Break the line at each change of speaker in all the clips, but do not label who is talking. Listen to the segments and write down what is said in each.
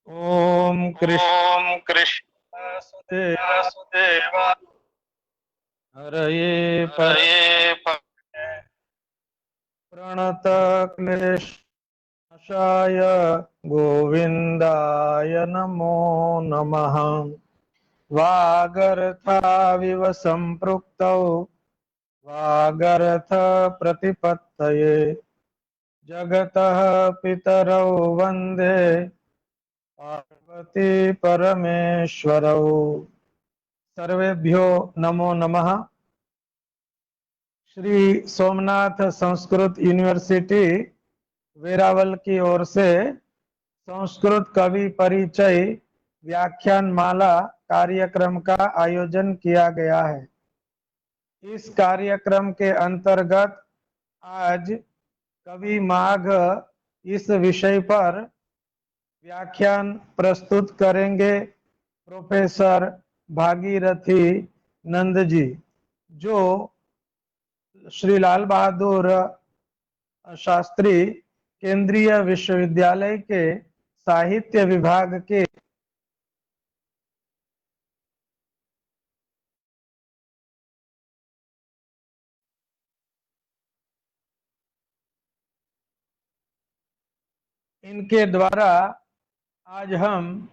ओम
ॐ
कृष्ण वासुदेवाय
कृष्णवासुदेवाय
हरये
हरये
प्रणत क्लेशनाशाय गोविन्दाय नमो नमः। वागर्थाविव सम्पृक्तौ वागर्थ प्रतिपत्तये जगतः पितरौ वन्दे पार्वती परमेश्वरौ। सर्वेभ्यो नमो नमः। श्री सोमनाथ संस्कृत यूनिवर्सिटी वेरावल की ओर से संस्कृत कवि परिचय व्याख्यान माला कार्यक्रम का आयोजन किया गया है। इस कार्यक्रम के अंतर्गत आज कवि माघ इस विषय पर व्याख्यान प्रस्तुत करेंगे प्रोफेसर भागीरथी नंद जी, जो श्री लाल बहादुर शास्त्री केंद्रीय विश्वविद्यालय के साहित्य विभाग के इनके द्वारा आज हम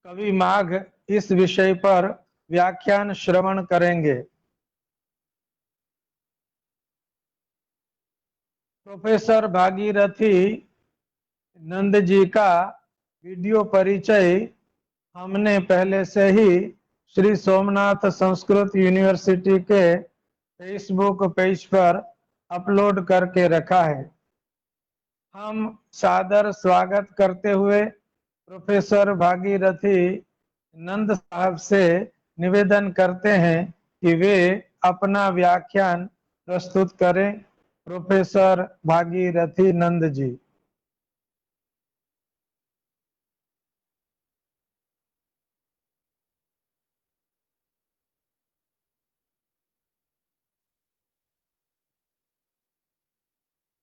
कवि माघ इस विषय पर व्याख्यान श्रवण करेंगे। प्रोफेसर भागीरथी नंद जी का वीडियो परिचय हमने पहले से ही श्री सोमनाथ संस्कृत यूनिवर्सिटी के फेसबुक पेज पर अपलोड करके रखा है। हम सादर स्वागत करते हुए प्रोफेसर भागीरथी नंद साहब से निवेदन करते हैं कि वे अपना व्याख्यान प्रस्तुत करें। प्रोफेसर भागीरथी नंद जी।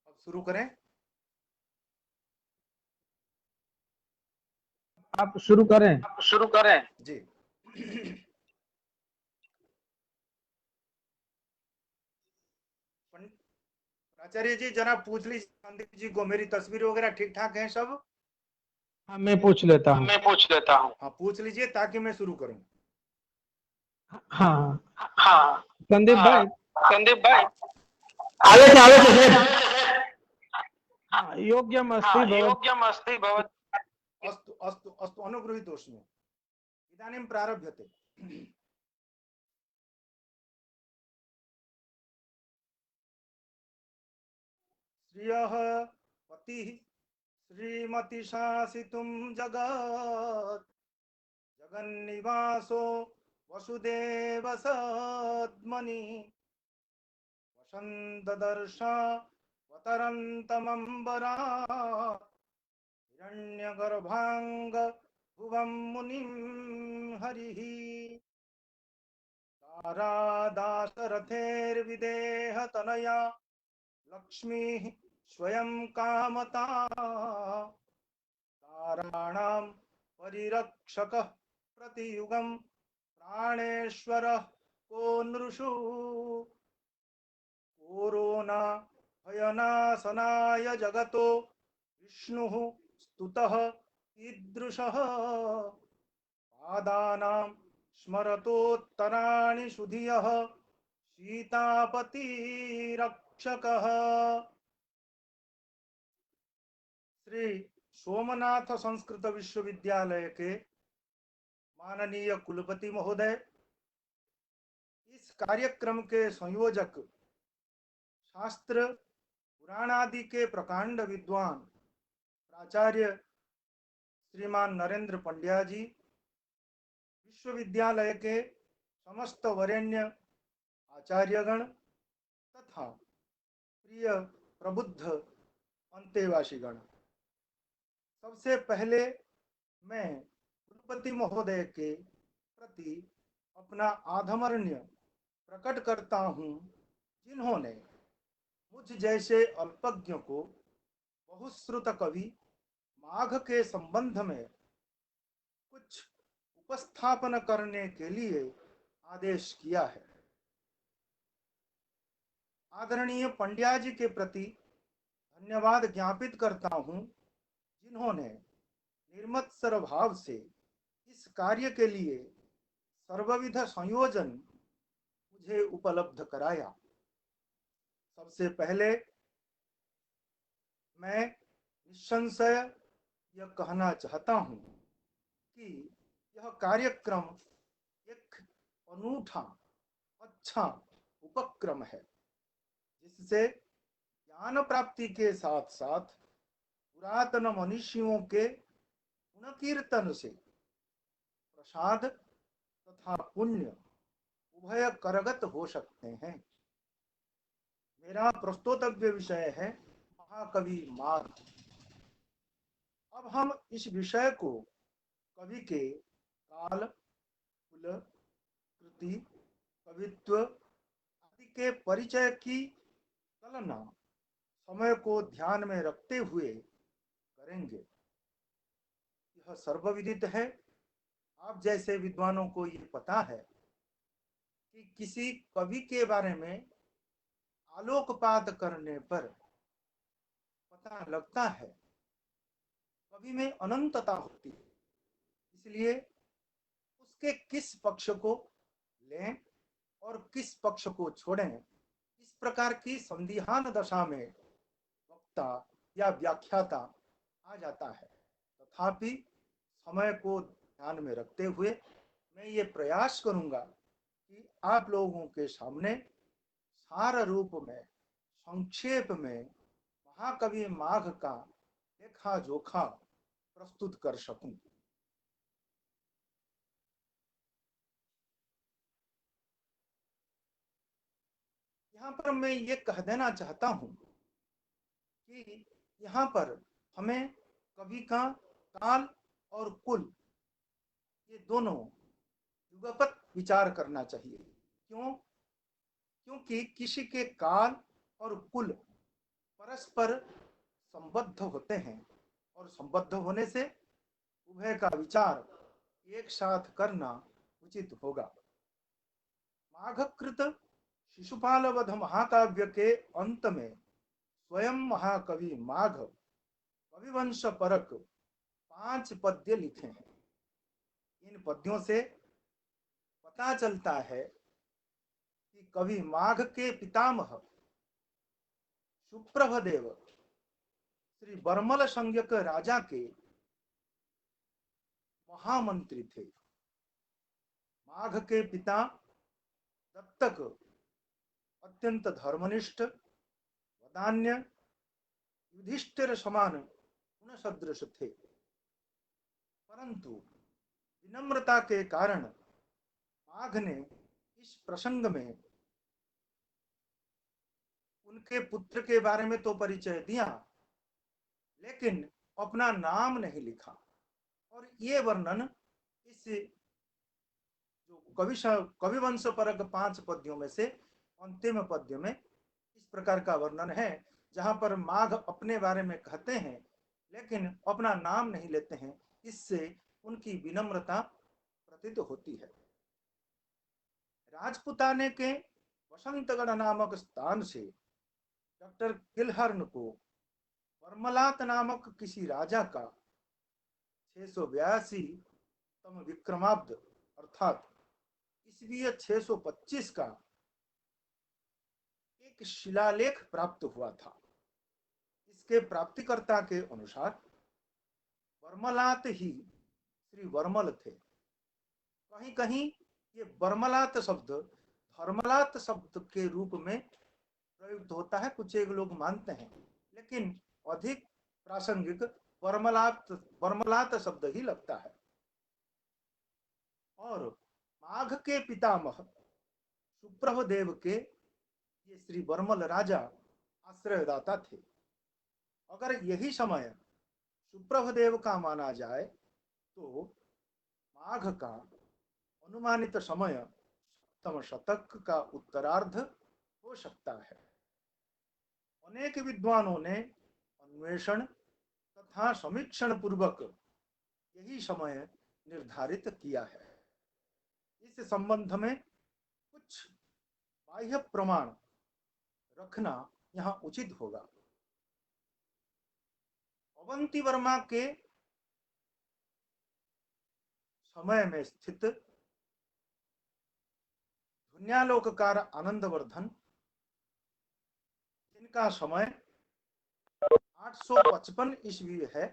अब शुरू करें।
आप शुरू करें।
शुरू करें
जी। आचार्य जी जरा पूछ लीजिए संदीप जी को, मेरी तस्वीर वगैरह ठीक ठाक है सब?
हाँ, मैं पूछ लेता हूँ।
मैं पूछ लेता हूँ।
हाँ पूछ लीजिए ताकि मैं शुरू करूं।
हाँ
हाँ
संदीप भाई,
संदीप भाई
आवे थे सर।
हाँ, योग्यम अस्ति भवति।
योग्यम् अस्ति भवति।
अस्तु अस्तु अस्तु अनुगृहीतोऽस्मि। इदानीं प्रारभ्यते। श्रियः पतिः श्रीमती शासितुं जगत् जगन्निवासो वसुदेव सद्मनि वसन्तदर्श वतरन्तमम्बरात् हिरण्यगर्भाङ्ग भुवं मुनिं हरिः तारादासरथेर्विदेह तनया लक्ष्मीः स्वयं कामता ताराणां परिरक्षकः प्रतियुगं प्राणेश्वरः को नृषु कोरोना भयनाशनाय जगतो विष्णुः स्तुतः कीदृशः पादानां स्मरतोत्तराणि सुधियः सीतापतिरक्षकः। श्री सोमनाथ संस्कृत विश्वविद्यालय के माननीय कुलपति महोदय, इस कार्यक्रम के संयोजक, शास्त्र पुराण आदि के प्रकांड विद्वान प्राचार्य श्रीमान नरेंद्र पंड्या जी, विश्वविद्यालय के समस्त वरेण्य आचार्यगण तथा प्रिय प्रबुद्ध अंतेवासीगण, सबसे पहले मैं कुलपति महोदय के प्रति अपना आधमर्ण्य प्रकट करता हूँ, जिन्होंने मुझ जैसे अल्पज्ञ को बहुश्रुत कवि माघ के संबंध में कुछ उपस्थापन करने के लिए आदेश किया है। आदरणीय पंड्या जी के प्रति धन्यवाद ज्ञापित करता हूं, जिन्होंने निर्मत्सर भाव से इस कार्य के लिए सर्वविध संयोजन मुझे उपलब्ध कराया। सबसे पहले मैं निसंशय यह कहना चाहता हूं कि यह कार्यक्रम एक अनूठा अच्छा उपक्रम है, जिससे ज्ञान प्राप्ति के साथ साथ पुरातन मनीषियों के गुण कीर्तन से प्रसाद तथा पुण्य उभय करगत हो सकते हैं। मेरा प्रस्तोतव्य विषय है महाकवि माघ। अब हम इस विषय को कवि के काल, कुल, कृति, कवित्व आदि के परिचय की कलना समय को ध्यान में रखते हुए करेंगे। यह सर्वविदित है, आप जैसे विद्वानों को ये पता है कि किसी कवि के बारे में आलोकपात करने पर पता लगता है कवि में अनंतता होती है। इसलिए उसके किस पक्ष को लें और किस पक्ष को छोड़ें, इस प्रकार की संदिहान दशा में वक्ता या व्याख्याता आ जाता है। तथापि समय को ध्यान में रखते हुए मैं ये प्रयास करूंगा कि आप लोगों के सामने सार रूप में संक्षेप में महाकवि माघ का लेखा जोखा प्रस्तुत कर सकूं। यहाँ पर मैं ये कह देना चाहता हूं कि यहाँ पर हमें कवि का काल और कुल ये दोनों युगपत विचार करना चाहिए। क्यों? क्योंकि किसी के काल और कुल परस्पर संबद्ध होते हैं और संबद्ध होने से उभय का विचार एक साथ करना उचित होगा। माघकृत शिशुपाल वध महाकाव्य के अंत में स्वयं महाकवि माघ कविवंश परक 5 पद्य लिखे हैं। इन पद्यों से पता चलता है कि कवि माघ के पितामह सुप्रभदेव श्री बर्मल संज्ञक राजा के महामंत्री थे। माघ के पिता दत्तक अत्यंत धर्मनिष्ठ, वदान्य, युधिष्ठिर समान गुण सदृश थे, परंतु विनम्रता के कारण माघ ने इस प्रसंग में उनके पुत्र के बारे में तो परिचय दिया, लेकिन अपना नाम नहीं लिखा। और ये वर्णन इस जो कविवंश परक 5 पद्यों में से अंतिम पद्य में इस प्रकार का वर्णन है, जहां पर माघ अपने बारे में कहते हैं लेकिन अपना नाम नहीं लेते हैं। इससे उनकी विनम्रता प्रतीत होती है। राजपुताने के वसंतगढ़ नामक स्थान से डॉक्टर किलहर्न को वर्मलात नामक किसी राजा का 682 विक्रमाब्द अर्थात ईस्वीय 625 का एक शिलालेख प्राप्त हुआ था। इसके प्राप्तिकर्ता के अनुसार वर्मलात ही श्री वर्मल थे। कहीं कहीं ये वर्मलात शब्द धर्मलात शब्द के रूप में प्रयुक्त होता है, कुछ एक लोग मानते हैं, लेकिन अधिक प्रासंगिक वर्मलात शब्द ही लगता है। और माघ के पितामह सुप्रभदेव के ये श्री वर्मल राजा आश्रयदाता थे। अगर यही समय सुप्रभदेव का माना जाए तो माघ का अनुमानित समय 7वें शतक का उत्तरार्ध हो सकता है। अनेक विद्वानों ने अन्वेषण तथा समीक्षण पूर्वक यही समय निर्धारित किया है। इस संबंध में कुछ बाह्य प्रमाण रखना यहाँ उचित होगा। अवंती वर्मा के समय में स्थित ध्वन्यालोककार आनंदवर्धन, जिनका समय 855 ईस्वी है,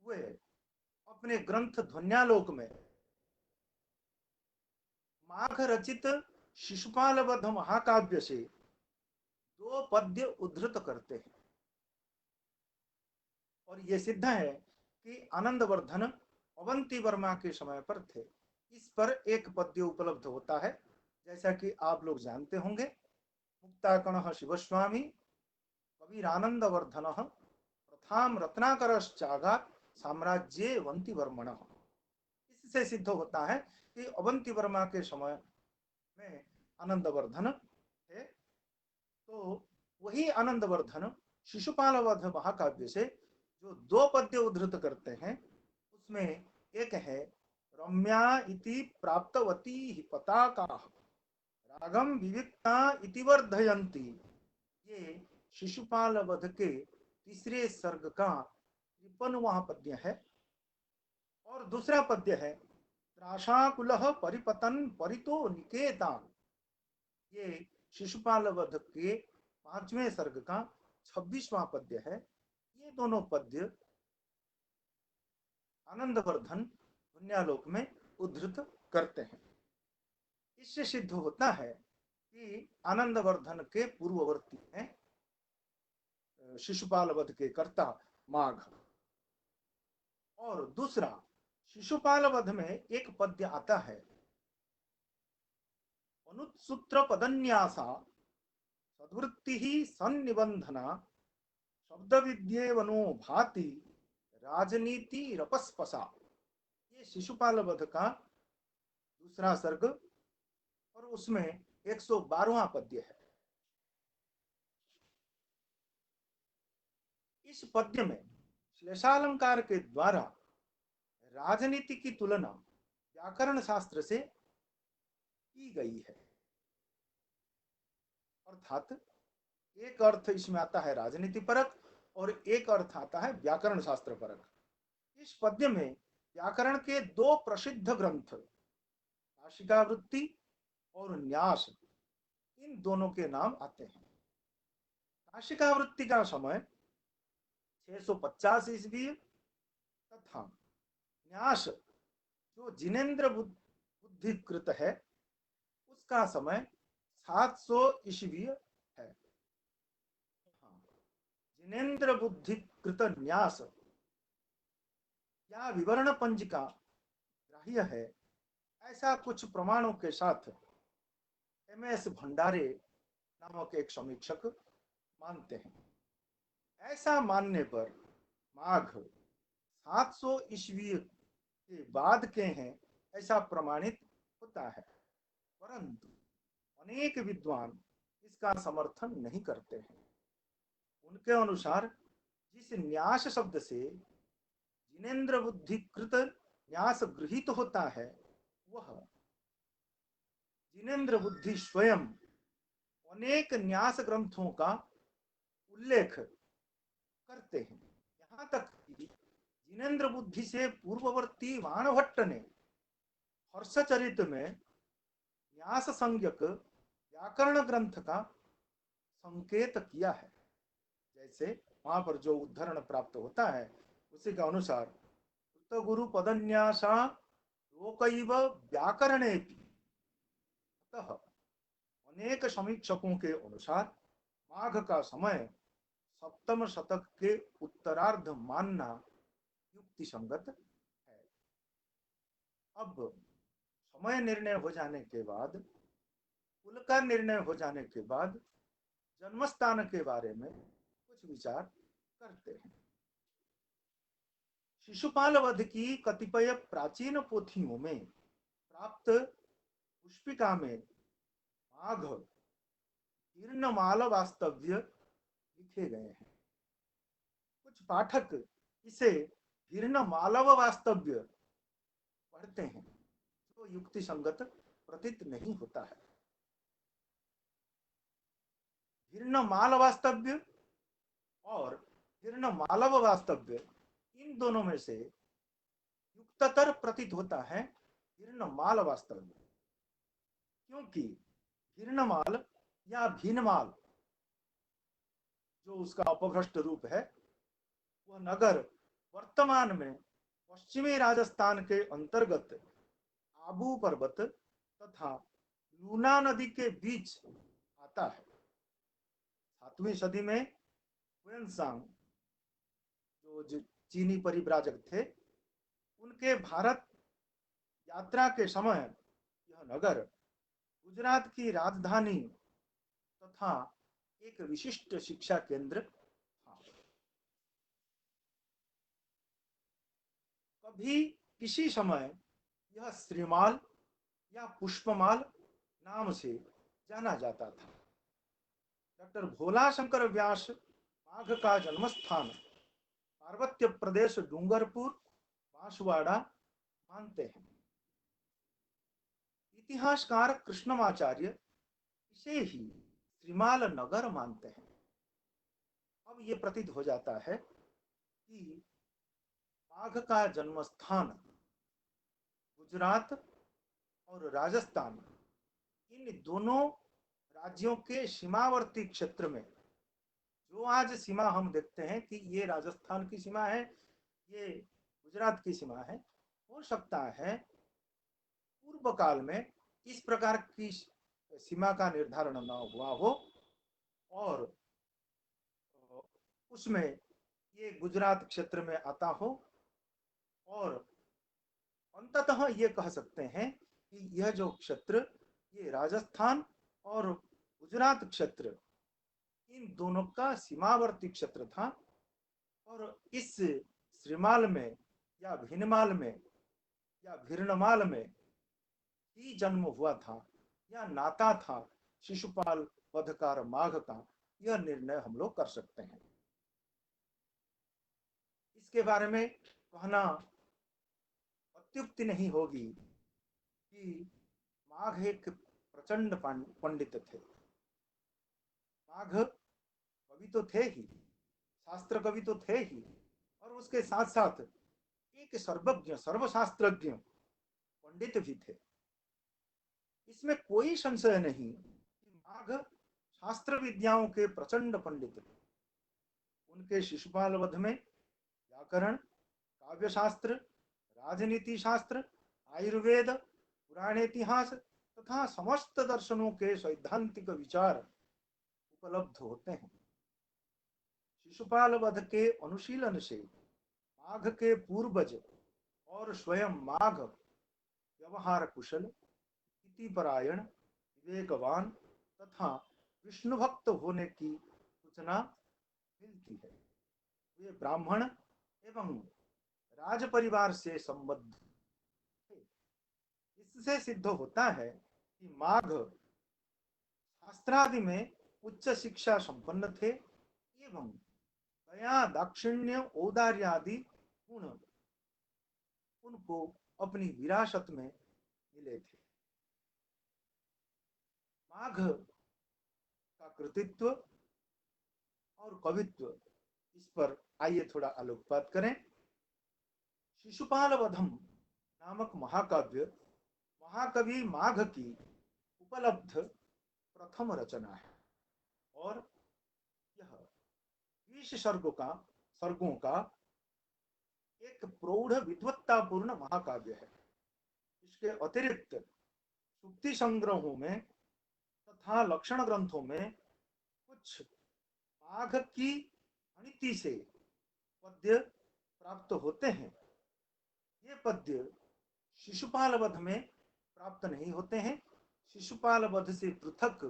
वे अपने ग्रंथ ध्वन्यालोक में माघ रचित शिशुपाल वध महाकाव्य से 2 पद्य उद्धृत करते हैं और ये सिद्ध है कि आनंदवर्धन अवंती वर्मा के समय पर थे। इस पर एक पद्य उपलब्ध होता है, जैसा कि आप लोग जानते होंगे। मुक्ताकणः शिवस्वामी कविरानंदवर्धनः प्रथाम रत्नाकरश्चागात् साम्राज्ये अवंती वर्मणः। इससे सिद्ध होता है कि अवंती वर्मा के समय में आनंदवर्धन थे। तो वही आनंदवर्धन शिशुपाल वध महाकाव्य से जो 2 पद्य उद्धृत करते हैं, उसमें एक है रम्या इति प्राप्तवती हि पताकाः रागम विविक्ता इति वर्धयन्ति। ये शिशुपाल वध के 3 सर्ग का 53वां पद्य है। और दूसरा पद्य है त्राशाकुलः परिपतन परितो निकेतान। ये शिशुपाल वध के 5वें सर्ग का 26वां पद्य है। ये दोनों पद्य आनंदवर्धन ध्वन्यालोक में उद्धृत करते हैं। इससे सिद्ध होता है कि आनंदवर्धन के पूर्ववर्ती हैं शिशुपाल वध के कर्ता माघ। और दूसरा, शिशुपाल वध में एक पद्य आता है अनुत्सूत्र पदन्यासा सद्वृत्ति ही सन्निबंधना शब्द विद्येवनो भाति राजनीति रपस्पसा। ये शिशुपाल वध का दूसरा सर्ग और उसमें 112वां पद्य है। इस पद्य में श्लेषालंकार के द्वारा राजनीति की तुलना व्याकरण शास्त्र से की गई है। अर्थात एक अर्थ इसमें आता है राजनीति परक और एक अर्थ आता है व्याकरण शास्त्र परक। इस पद्य में व्याकरण के 2 प्रसिद्ध ग्रंथ काशिकावृत्ति और न्यास, इन दोनों के नाम आते हैं। काशिकावृत्ति का समय 650 ईस्वी तथा न्यास जो जिनेन्द्र बुद्धिकृत है उसका समय 700 ईस्वी है। जिनेन्द्र बुद्धिकृत न्यास या विवरण पंजिका ग्राह्य है, ऐसा कुछ प्रमाणों के साथ MS भंडारे नामक एक समीक्षक मानते हैं। ऐसा मानने पर माघ 700 ईस्वी के बाद के हैं ऐसा प्रमाणित होता है, परंतु अनेक विद्वान इसका समर्थन नहीं करते हैं। उनके अनुसार जिस न्यास शब्द से जिनेन्द्र बुद्धिकृत न्यास गृहीत होता है, वह जिनेन्द्र बुद्धि स्वयं अनेक न्यास ग्रंथों का उल्लेख करते हैं। यहाँ तक कि जिनेन्द्र बुद्धि से पूर्ववर्ती वाणभट्ट ने हर्षचरित में न्यास संज्ञक व्याकरण ग्रंथ का संकेत किया है। जैसे वहां पर जो उद्धरण प्राप्त होता है उसी के अनुसार गुरु पदन्यासा लोकैव व्याकरणेपि। अतः अनेक समीक्षकों के अनुसार माघ का समय 7वें शतक के उत्तरार्ध मानना युक्ति संगत है। अब समय निर्णय हो जाने के बाद, कुल का निर्णय हो जाने के बाद जन्मस्थान के बारे में कुछ विचार करते हैं। शिशुपाल वध की कतिपय प्राचीन पोथियों में प्राप्त पुष्पिका में माघ तीर्णमाल वास्तव्य लिखे गए हैं। कुछ पाठक इसे हीर्ण मालव वास्तव्य पढ़ते हैं, जो युक्ति संगत प्रतीत नहीं होता है। हीर्ण माल वास्तव्य और हीर्ण मालव वास्तव्य, इन दोनों में से युक्ततर प्रतीत होता है हीर्ण माल वास्तव्य, क्योंकि हीर्ण माल या भीनमाल जो उसका अपभ्रष्ट रूप है, वह नगर वर्तमान में पश्चिमी राजस्थान के अंतर्गत आबू पर्वत तथा लूना नदी के बीच आता है। 7वीं सदी में हुएनसांग जो चीनी परिव्राजक थे, उनके भारत यात्रा के समय यह नगर गुजरात की राजधानी तथा एक विशिष्ट शिक्षा केंद्र था। कभी किसी समय यह श्रीमाल या पुष्पमाल नाम से जाना जाता था। डॉक्टर भोला शंकर व्यास माघ का जन्मस्थान पार्वत्य प्रदेश डूंगरपुर बांसवाड़ा मानते हैं। इतिहासकार कृष्णमाचार्य इसे ही श्रीमाल नगर मानते हैं। अब ये प्रतीत हो जाता है कि माघ का जन्म स्थान गुजरात और राजस्थान, इन दोनों राज्यों के सीमावर्ती क्षेत्र में, जो आज सीमा हम देखते हैं कि ये राजस्थान की सीमा है, ये गुजरात की सीमा है, हो सकता है पूर्व काल में इस प्रकार की सीमा का निर्धारण न हुआ हो और उसमें ये गुजरात क्षेत्र में आता हो, और अंततः ये कह सकते हैं कि यह जो क्षेत्र, ये राजस्थान और गुजरात क्षेत्र, इन दोनों का सीमावर्ती क्षेत्र था, और इस श्रीमाल में या भिनमाल में या भिर्णमाल में ही जन्म हुआ था या नाता था शिशुपाल वधकार माघ का, यह निर्णय हम लोग कर सकते हैं। इसके बारे में कहना अत्युक्ति नहीं होगी कि माघ एक प्रचंड पंडित थे। माघ कवि तो थे ही, शास्त्र कवि तो थे ही, और उसके साथ साथ एक सर्वज्ञ सर्वशास्त्रज्ञ पंडित भी थे। इसमें कोई संशय नहीं कि माघ शास्त्र विद्याओं के प्रचंड पंडित थे। उनके शिशुपाल वध में व्याकरण, काव्य शास्त्र, राजनीति शास्त्र, आयुर्वेद, पुराण इतिहास तथा समस्त दर्शनों के सैद्धांतिक विचार उपलब्ध होते हैं। शिशुपाल वध के अनुशीलन से माघ के पूर्वज और स्वयं माघ व्यवहार कुशल, परायण, विवेकवान तथा विष्णु भक्त होने की सूचना मिलती है। वे ब्राह्मण एवं राज परिवार से संबद्ध थे। इससे सिद्ध होता है कि माघ शास्त्रादि में उच्च शिक्षा संपन्न थे एवं दया, दाक्षिण्य, औदार्य आदि गुण उनको अपनी विरासत में मिले थे। माघ का कृतित्व और कवित्व, इस पर आइए थोड़ा आलोकपात करें। शिशुपाल वधम नामक महाकाव्य महाकवि माघ की उपलब्ध प्रथम रचना है और यह 20 सर्गों का एक प्रौढ़ विद्वत्तापूर्ण महाकाव्य है। इसके अतिरिक्त सूक्ति संग्रहों में तथा लक्षण ग्रंथों में कुछ माघ की अनिति से पद्य प्राप्त होते हैं। ये पद्य शिशुपाल वध में प्राप्त नहीं होते हैं। शिशुपाल वध से पृथक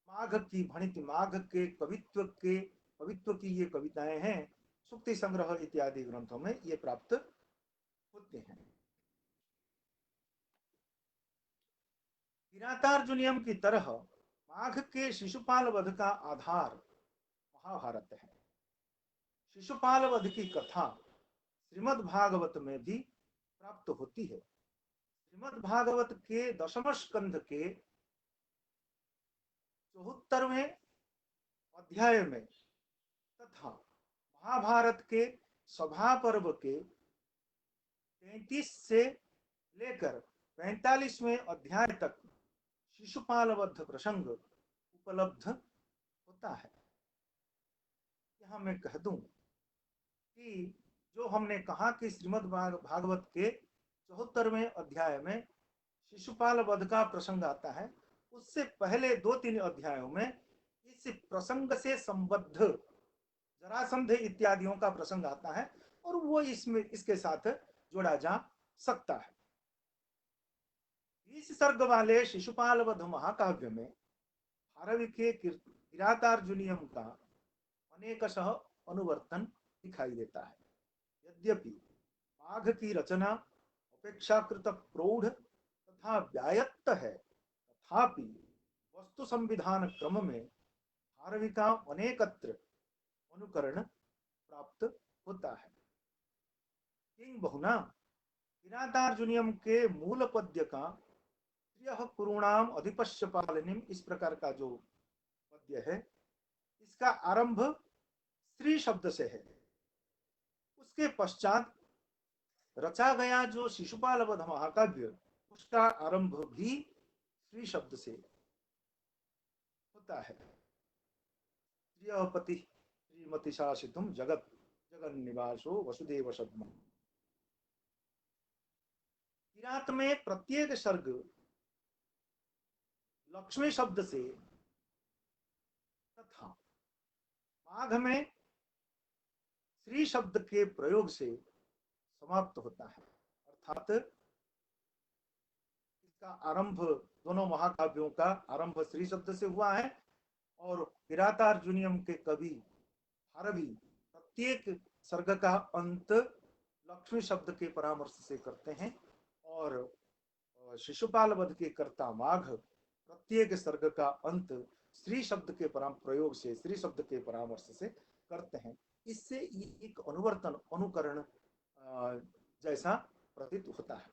माघ की भणिति, माघ के कवित्व की ये कविताएं हैं, सूक्ति संग्रह इत्यादि ग्रंथों में ये प्राप्त होते हैं। किरातार्जुनियम की तरह माघ के शिशुपाल वध का आधार महाभारत है। शिशुपाल वध की कथा श्रीमद् भागवत में भी प्राप्त होती है। श्रीमद् भागवत के 10वें स्कंध के 74वें अध्याय में तथा महाभारत के सभा पर्व के 33 से लेकर 45वें अध्याय तक शिशुपाल वध प्रसंग उपलब्ध होता है। यहाँ मैं कह दूं कि जो हमने कहा कि श्रीमद् भागवत के 74वें अध्याय में शिशुपाल वध का प्रसंग आता है, उससे पहले 2-3 अध्यायों में इस प्रसंग से संबद्ध जरासंध इत्यादियों का प्रसंग आता है और वो इसमें इसके साथ जोड़ा जा सकता है। 20 सर्ग वाले शिशुपाल वध महाकाव्य में भारवी के किरातार्जुनीयम का अनेकशः अनुवर्तन दिखाई देता है। यद्यपि माघ की रचना अपेक्षाकृत प्रौढ़ तथा व्यायत्त है, तथापि वस्तु संविधान क्रम में भारवी का अनेकत्र अनुकरण प्राप्त होता है। किंग बहुना किरातार्जुनीयम के मूल पद्य का त्रियः कुरूणाम अधिपश्य पालनीम, इस प्रकार का जो पद्य है, इसका आरंभ स्त्री शब्द से है। उसके पश्चात रचा गया जो शिशुपाल वध महाकाव्य, उसका आरंभ भी स्त्री शब्द से होता है। प्रियपति श्रीमती शासितुम जगत जगन्निवासो वसुदेव सद्म। किरात में प्रत्येक सर्ग लक्ष्मी शब्द से तथा माघ में श्री शब्द के प्रयोग से समाप्त होता है। अर्थात इसका आरंभ, दोनों महाकाव्यों का आरंभ श्री शब्द से हुआ है और किरातार्जुनीयम के कवि भारवी प्रत्येक सर्ग का अंत लक्ष्मी शब्द के परामर्श से करते हैं और शिशुपाल वध के कर्ता माघ प्रत्येक सर्ग का अंत श्री शब्द के प्रयोग से, श्री शब्द के परामर्श से करते हैं। इससे एक अनुवर्तन, अनुकरण जैसा प्रतीत होता है।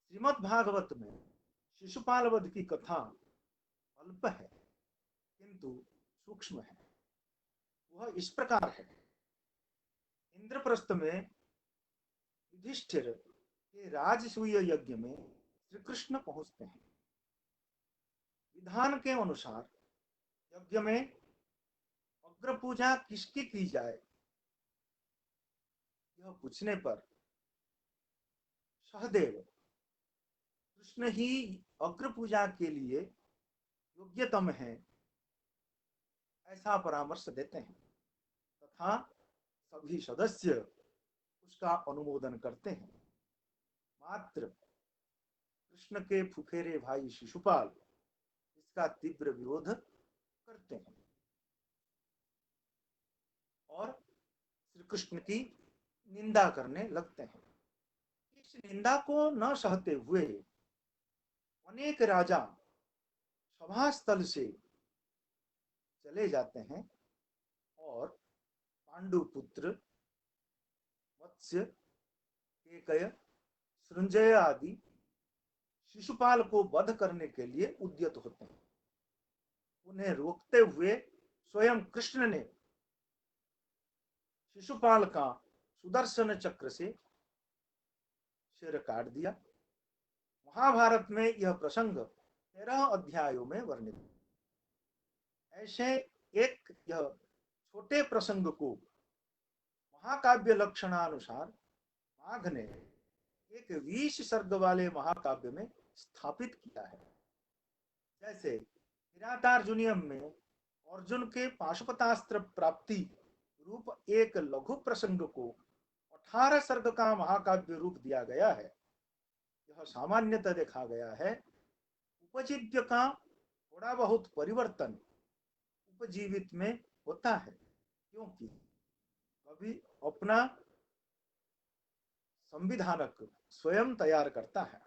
श्रीमद् भागवत में शिशुपाल वध की कथा अल्प है किंतु सूक्ष्म है। वह इस प्रकार है। इंद्रप्रस्थ में युधिष्ठिर के राजसूय यज्ञ में श्री कृष्ण पहुंचते हैं। विधान के अनुसार यज्ञ में अग्र पूजा किसकी की जाए, यह पूछने पर सहदेव कृष्ण ही अग्र पूजा के लिए योग्यतम है, ऐसा परामर्श देते हैं तथा सभी सदस्य उसका अनुमोदन करते हैं। मात्र कृष्ण के फुफेरे भाई शिशुपाल इसका तीव्र विरोध करते हैं और श्री कृष्ण की निंदा करने लगते हैं। इस निंदा को न सहते हुए अनेक राजा सभास्थल से चले जाते हैं और पांडुपुत्र वत्स्य, केकय, सृंजय आदि शिशुपाल को वध करने के लिए उद्यत होते हैं। उन्हें रोकते हुए स्वयं कृष्ण ने शिशुपाल का सुदर्शन चक्र से सिर काट दिया। महाभारत में यह प्रसंग 13 अध्यायों में वर्णित है। ऐसे एक यह छोटे प्रसंग को महाकाव्य लक्षणानुसार माघ ने एक 20 सर्ग वाले महाकाव्य में स्थापित किया है। जैसे किरातार्जुनीयम में अर्जुन के पाशुपतास्त्र प्राप्ति रूप एक लघु प्रसंग को 18 सर्ग का महाकाव्य रूप दिया गया है। यह सामान्यतः देखा गया है। उपजीव्य का थोड़ा बहुत परिवर्तन उपजीवित में होता है, क्योंकि कभी अपना संविधानक स्वयं तैयार करता है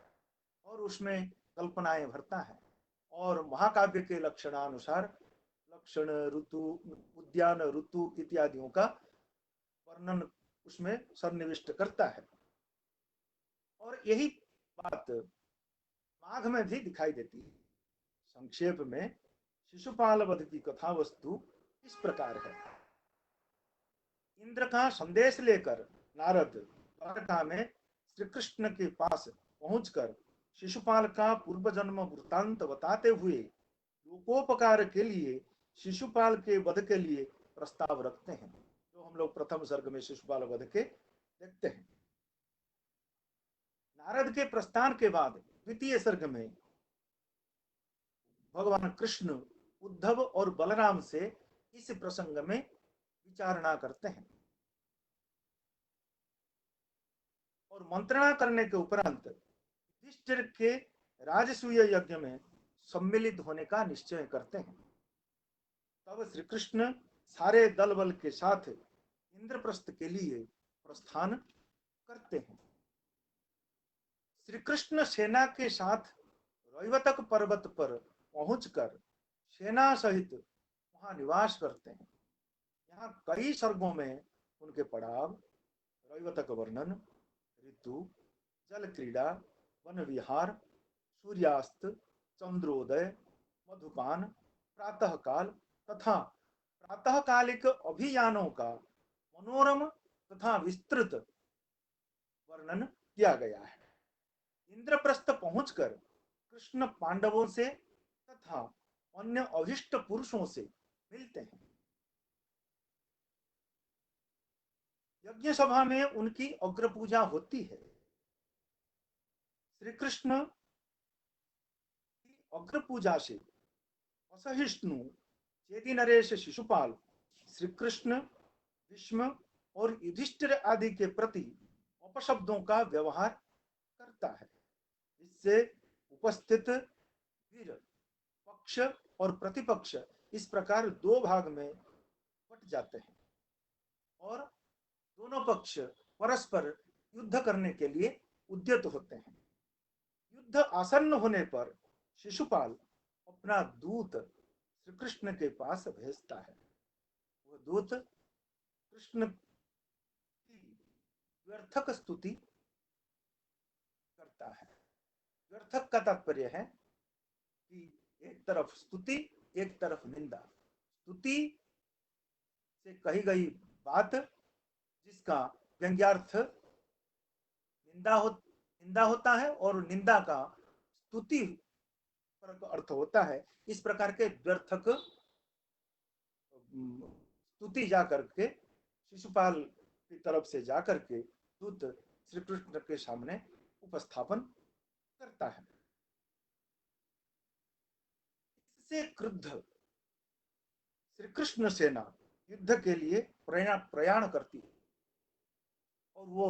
और उसमें कल्पनाएं भरता है और महाकाव्य के लक्षणानुसार भक्षण ऋतु, उद्यान ऋतु इत्यादियों का वर्णन उसमें सन्निविष्ट करता है। और यही बात माघ में भी दिखाई देती है। संक्षेप में शिशुपाल वध की कथा वस्तु इस प्रकार है। इंद्र का संदेश लेकर नारद द्वारका में श्री कृष्ण के पास पहुंचकर शिशुपाल का पूर्व जन्म वृत्तांत बताते हुए लोकोपकार के लिए शिशुपाल के वध के लिए प्रस्ताव रखते हैं, जो हम लोग प्रथम सर्ग में शिशुपाल वध के देखते हैं। नारद के प्रस्थान के बाद द्वितीय सर्ग में भगवान कृष्ण उद्धव और बलराम से इस प्रसंग में विचारणा करते हैं और मंत्रणा करने के उपरांत युधिष्ठिर के राजसूय यज्ञ में सम्मिलित होने का निश्चय करते हैं। तब श्री कृष्ण सारे दल बल के साथ इंद्रप्रस्थ के लिए प्रस्थान करते हैं। श्री कृष्ण सेना के साथ रैवतक पर्वत पर पहुंचकर सेना सहित वहां निवास करते हैं। यहाँ कई सर्गों में उनके पड़ाव, रैवतक वर्णन, ऋतु, जल क्रीड़ा, वन विहार, सूर्यास्त, चंद्रोदय, मधुपान, प्रातः काल तथा प्रातःकालिक अभियानों का मनोरम तथा विस्तृत वर्णन किया गया है। इंद्रप्रस्थ पहुंचकर कृष्ण पांडवों से तथा अन्य अभिष्ट पुरुषों से मिलते हैं। यज्ञ सभा में उनकी अग्र पूजा होती है। श्री कृष्ण की अग्र पूजा से असहिष्णु चेदी नरेश शिशुपाल श्री कृष्ण, भीष्म और युधिष्ठिर आदि के प्रति अपशब्दों का व्यवहार करता है। इससे उपस्थित वीर पक्ष और प्रतिपक्ष इस प्रकार दो भाग में बट जाते हैं और दोनों पक्ष परस्पर युद्ध करने के लिए उद्यत होते हैं। युद्ध आसन्न होने पर शिशुपाल अपना दूत श्री कृष्ण के पास भेजता है। वह दूत कृष्ण की व्यर्थक स्तुति करता है। व्यर्थक का तात्पर्य है कि एक तरफ स्तुति, एक तरफ निंदा। स्तुति से कही गई बात जिसका व्यंग्यार्थ निंदा होता है और निंदा का स्तुति पर अर्थ होता है। इस प्रकार के व्यर्थक स्तुति जाकर के शिशुपाल की तरफ से जाकर के दूत श्री कृष्ण के सामने उपस्थापन करता है। इससे क्रुद्ध श्री कृष्ण सेना युद्ध के लिए प्रयाण करती है और वो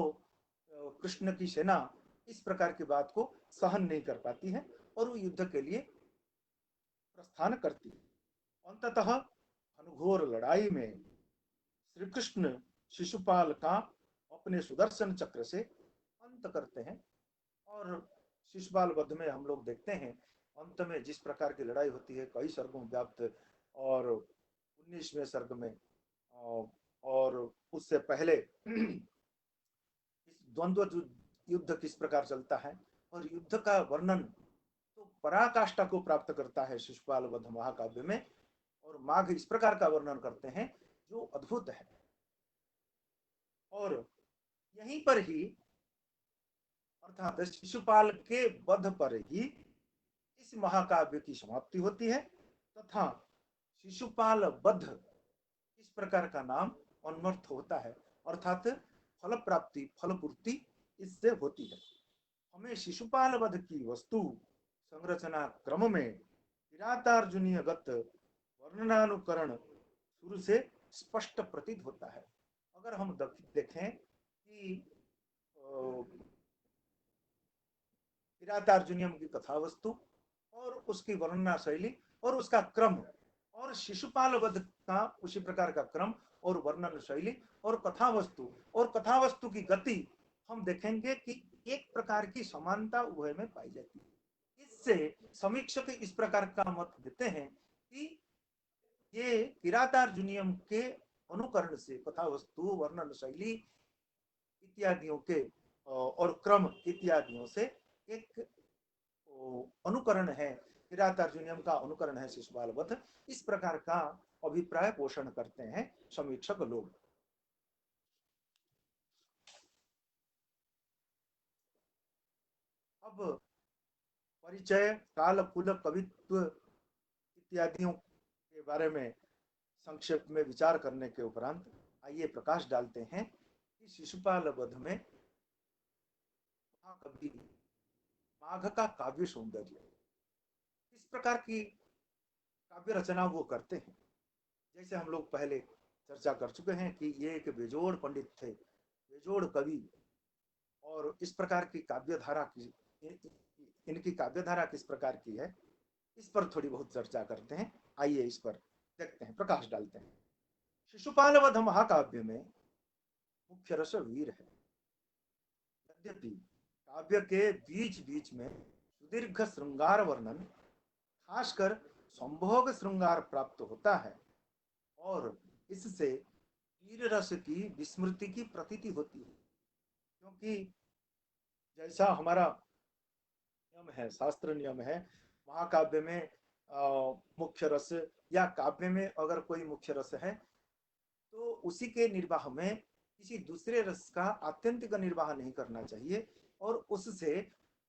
कृष्ण की सेना इस प्रकार की बात को सहन नहीं कर पाती है और वो युद्ध के लिए प्रस्थान करती है। अंततः घनघोर लड़ाई में श्री कृष्ण शिशुपाल का अपने सुदर्शन चक्र से अंत करते हैं और शिशुपाल वध में हम लोग देखते हैं अंत में जिस प्रकार की लड़ाई होती है, कई सर्गों व्याप्त और 19वें सर्ग में और उससे पहले इस द्वंद्व युद्ध किस प्रकार चलता है और युद्ध का वर्णन तो पराकाष्ठा को प्राप्त करता है शिशुपाल वध महाकाव्य में। और माघ इस प्रकार का वर्णन करते हैं जो अद्भुत है। और यहीं पर ही अर्थात शिशुपाल के वध पर ही इस महाकाव्य की समाप्ति होती है तथा शिशुपाल वध इस प्रकार का नाम अन्वर्थ होता है, अर्थात फल प्राप्ति, फलपूर्ति इससे होती है। हमें शिशुपाल वध की वस्तु संरचना क्रम में किरातार्जुनीय गत वर्णनानुकरण शुरू से स्पष्ट प्रतीत होता है। अगर हम देखें कि किरातार्जुनियम की कथा वस्तु और उसकी वर्णना शैली और उसका क्रम और शिशुपाल वध का उसी प्रकार का क्रम और वर्णन शैली और कथा वस्तु की गति हम देखेंगे कि एक प्रकार की समानता उभय में पाई जाती है। इससे समीक्षक इस प्रकार का मत देते हैं कि ये किरातार्जुनीयम के अनुकरण से कथा वस्तु वर्णन शैली इत्यादियों के और क्रम इत्यादियों से एक अनुकरण है, किरातार्जुनीयम का अनुकरण है शिशुपाल वध, इस प्रकार का अभिप्राय पोषण करते हैं समीक्षक लोग। अब परिचय, काल, कुल, कवित्व इत्यादियों के बारे में संक्षेप में विचार करने के उपरांत आइए प्रकाश डालते हैं कि शिशुपाल वध में महाकवि माघ का काव्य सौंदर्य, किस प्रकार की काव्य रचना वो करते हैं। जैसे हम लोग पहले चर्चा कर चुके हैं कि ये एक बेजोड़ पंडित थे, बेजोड़ कवि, और इस प्रकार की काव्य धारा की, इनकी काव्य धारा किस प्रकार की है, इस पर थोड़ी बहुत चर्चा करते हैं। आइए इस पर देखते हैं, प्रकाश डालते हैं। शिशुपाल वध महाकाव्य में मुख्य रस वीर है। यद्यपि काव्य के बीच बीच में सुदीर्घ श्रृंगार वर्णन, खासकर संभोग श्रृंगार प्राप्त होता है और इससे वीर रस की विस्मृति की प्रतीति होती है। क्योंकि जैसा हमारा नियम है, शास्त्र नियम है, महाकाव्य में मुख्य रस या काव्य में अगर कोई मुख्य रस है तो उसी के निर्वाह में किसी दूसरे रस का आत्यंतिक निर्वाह नहीं करना चाहिए और उससे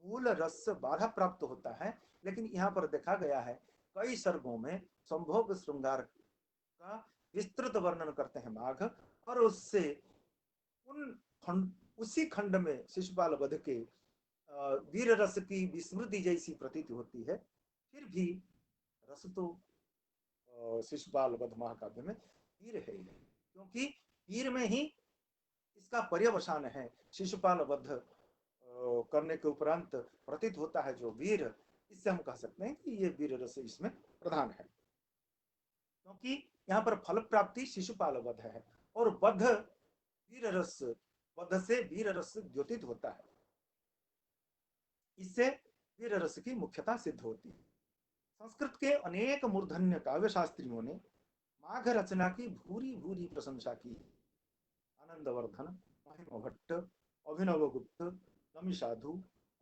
मूल रस बाधा प्राप्त होता है। लेकिन यहाँ पर देखा गया है कई सर्गों में संभोग श्रृंगार का विस्तृत वर्णन करते हैं माघ, और उससे उसी खंड में शिशुपाल वध के वीर रस की विस्मृति जैसी प्रतीति होती है। फिर भी रस तो शिशुपाल वध महाकाव्य में वीर है, क्योंकि वीर में ही इसका पर्यवसान है। शिशुपाल वध करने के उपरांत प्रतीत होता है जो वीर, इससे हम कह सकते हैं कि ये वीर रस इसमें प्रधान है, क्योंकि यहाँ पर फल प्राप्ति शिशुपाल वध है और वध वीर रस, वध से वीर रस द्योतित होता है, इससे वीर रस की मुख्यता सिद्ध होती है। संस्कृत के अनेक मूर्धन्य काव्य शास्त्रियों ने माघ रचना की भूरी भूरी प्रशंसा की। आनंदवर्धन, महिम भट्ट, अभिनव गुप्त, नमिसाधु,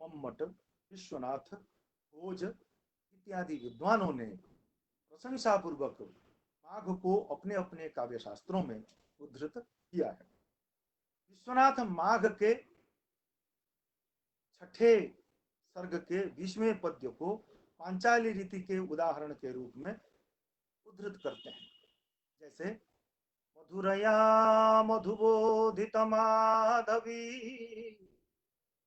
मम्मट, विश्वनाथ, भोज इत्यादि विद्वानों ने प्रशंसा पूर्वक माघ को अपने अपने काव्य शास्त्रों में उद्धृत किया है। विश्वनाथ माघ के छठे सर्ग के 20वें पद्य को पांचाली रीति के उदाहरण के रूप में उद्धृत करते हैं। जैसे मधुरया मधुबोधित माधवी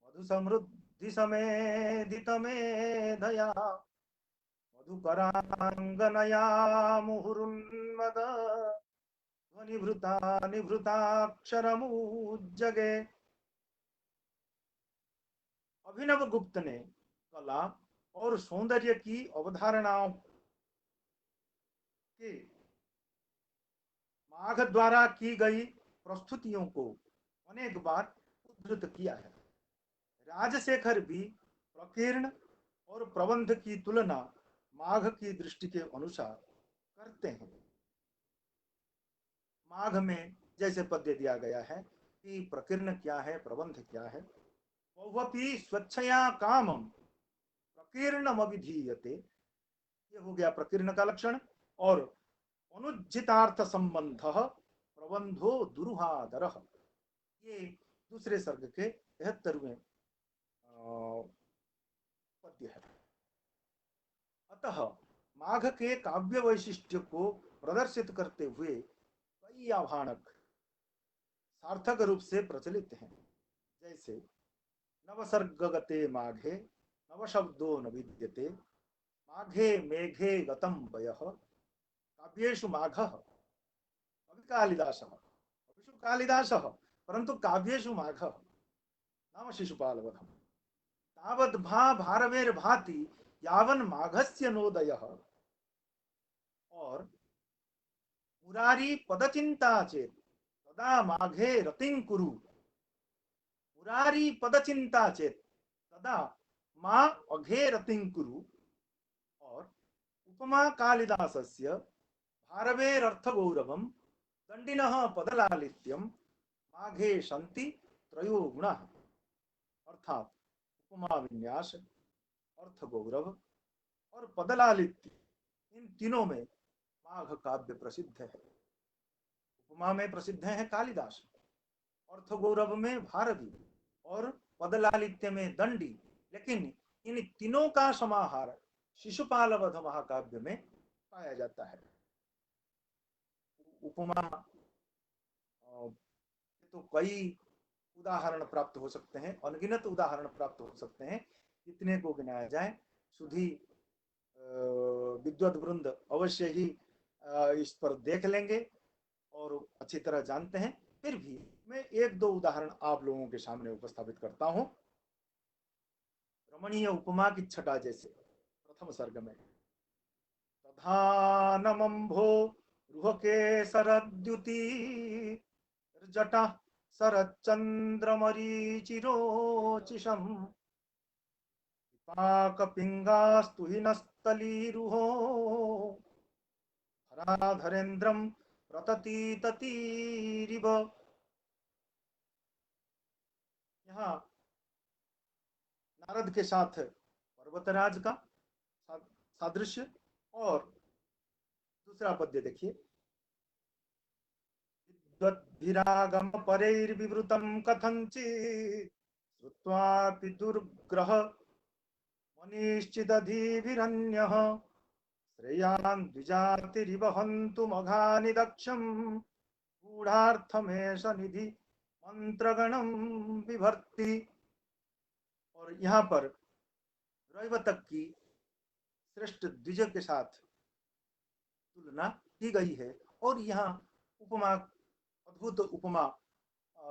मधु समृद्धि समेधित मेधया मधुकरांगनया मुहुरुन्मद ध्वनिभृता निभृताक्षरमुज्जगे। अभिनव गुप्त ने कला और सौंदर्य की अवधारणाओं के माघ द्वारा की गई प्रस्तुतियों को अनेक बार उद्धृत किया है। राजशेखर भी प्रकीर्ण और प्रबंध की तुलना माघ की दृष्टि के अनुसार करते हैं। माघ में जैसे पद्य दिया गया है कि प्रकीर्ण क्या है, प्रबंध क्या है। बहुवपि स्वच्छया कामम प्रकीर्णमभिधीयते, ये हो गया प्रकीर्ण का लक्षण। और अनुज्जितार्थ संबंध प्रबंधो दुरुहादर, ये दूसरे सर्ग के 73वें पद्य है। अतः माघ के काव्य वैशिष्ट्य को प्रदर्शित करते हुए कई आभाणक सार्थक रूप से प्रचलित हैं। जैसे नवसर्गगते माघे नवशब्दो न विद्यते, माघे मेघे गतम वयः काव्येषु माघः, कवि कालिदासः, कविषु कालिदासः, परंतु काव्येषु माघः नाम शिशुपालवधम्। तावद् भा भारवेर भाति यावन् माघस्य नोदयः। और मुरारी पदचिंता चेत तदा माघे रतिं कुरु, मुरारी पदचिंता चेत तदा माँ अघे रतिं कुरु। और उपमा कालिदासस्य भारवेरर्थ गौरवम दंडिनः पदलालित्यम माघे सन्ति त्रयो गुणाः। अर्थात उपमा विन्यास, अर्थ गौरव और पदलालित्य, इन तीनों में माघ काव्य प्रसिद्ध है। उपमा में प्रसिद्ध है कालिदास, अर्थ गौरव में भारवी और पदलालित्य में दंडी। लेकिन इन तीनों का समाहार शिशुपाल वध महाकाव्य में पाया जाता है। उपमा तो कई उदाहरण प्राप्त हो सकते हैं, अनगिनत उदाहरण प्राप्त हो सकते हैं, कितने को गिनाया जाए। सुधी विद्वत वृंद अवश्य ही इस पर देख लेंगे और अच्छी तरह जानते हैं। फिर भी मैं एक दो उदाहरण आप लोगों के सामने उपस्थापित करता हूं। रमणीय उपमा की छटा जैसे प्रथम सर्ग में तधानमंभो रुह के सरद्युति जटा शरच्चन्द्रमरीचिरोचिषम् पाकपिङ्गास्तु हिनस्तलीरुहो हराधरेन्द्रं प्रततीततीरिव। यहाँ नारद के साथ पर्वतराज का सादृश्य। और दूसरा पद्य देखिए, विरागम परैर्विवृतं कथंचित् श्रुत्वापि दुर्ग्रह मनीश्चिदधिभिरन्यः श्रेयान् द्विजातिरिव हन्तुमघानि दक्षं गूढ़ार्थमेष निधि मंत्रगणं बिभर्ति। और यहाँ पर रैवतक की श्रेष्ठ द्विज के साथ तुलना की गई है। और यहाँ उपमा, अद्भुत उपमा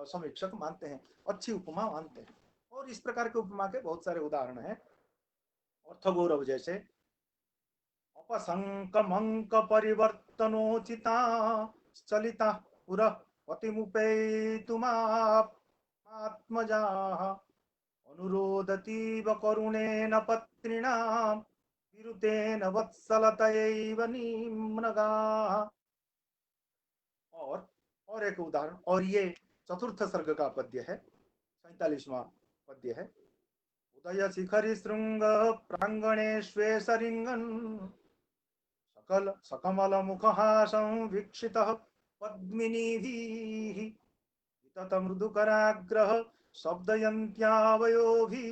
समीक्षक मानते हैं, अच्छी उपमा मानते हैं। और इस प्रकार के उपमा के बहुत सारे उदाहरण हैं। अर्थगौरव जैसे अपसंकमंक परिवर्तनोचिता चलिता पुरः पतिमुपैतुमात्मजाः अनुरोदतीव करुणेन पत्रिणां विरुतेन वत्सलतयैव निम्नगाः। और एक उदाहरण, और ये चतुर्थ सर्ग का पद्य है, 47वां पद्य है। उदय शिखरि श्रृंग प्रांगणेष्वेशरिंगन् सकल सकमल मुखहासं वीक्षितः पद्मिनीभिः वितत मृदुकराग्रह शब्दयन्त्यावयोभिः